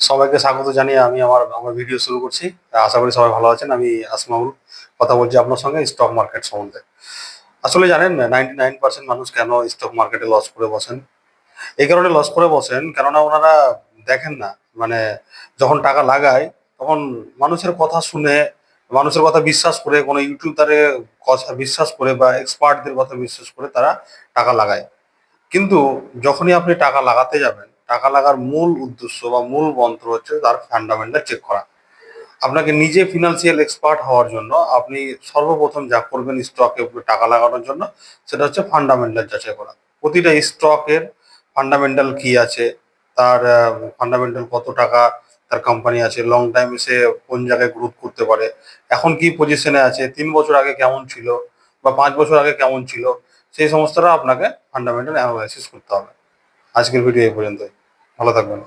সবাইকে স্বাগত জানিয়ে আমি আমার আমার ভিডিও শুরু করছি। আশা করি সবাই ভালো আছেন। আমি আসমাউল কথা বলছি আপনার সঙ্গে স্টক মার্কেট সম্বন্ধে। আসলে জানেন 99% মানুষ কেন স্টক মার্কেটে লস করে বসেন? এই কারণে লস করে বসেন কেননা ওনারা দেখেন না, মানে যখন টাকা লাগায় তখন মানুষের কথা শুনে, মানুষের কথা বিশ্বাস করে, কোনো ইউটিউবারের কথা বিশ্বাস করে বা এক্সপার্টদের কথা বিশ্বাস করে তারা টাকা লাগায়। কিন্তু যখনই আপনি টাকা লাগাতে যাবেন, টাকা লাগার মূল উদ্দেশ্য বা মূল মন্ত্র হচ্ছে তার ফান্ডামেন্টাল চেক করা। আপনাকে নিজে ফিনান্সিয়াল এক্সপার্ট হওয়ার জন্য আপনি সর্বপ্রথম যা করবেন স্টকে টাকা লাগানোর জন্য, সেটা হচ্ছে ফান্ডামেন্টাল যাচাই করা। প্রতিটা স্টকের ফান্ডামেন্টাল কি আছে, তার ফান্ডামেন্টাল কত টাকা তার কোম্পানি আছে, লং টাইম সে কোন জায়গায় গ্রোথ করতে পারে, এখন কি পজিশনে আছে, 3 বছর আগে কেমন ছিল বা 5 বছর আগে কেমন ছিল, সেই সমস্তটা আপনাকে ফান্ডামেন্টাল অ্যানালাইসিস করতে হবে। আজকের ভিডিও এই পর্যন্তই। ভালো থাকবেন।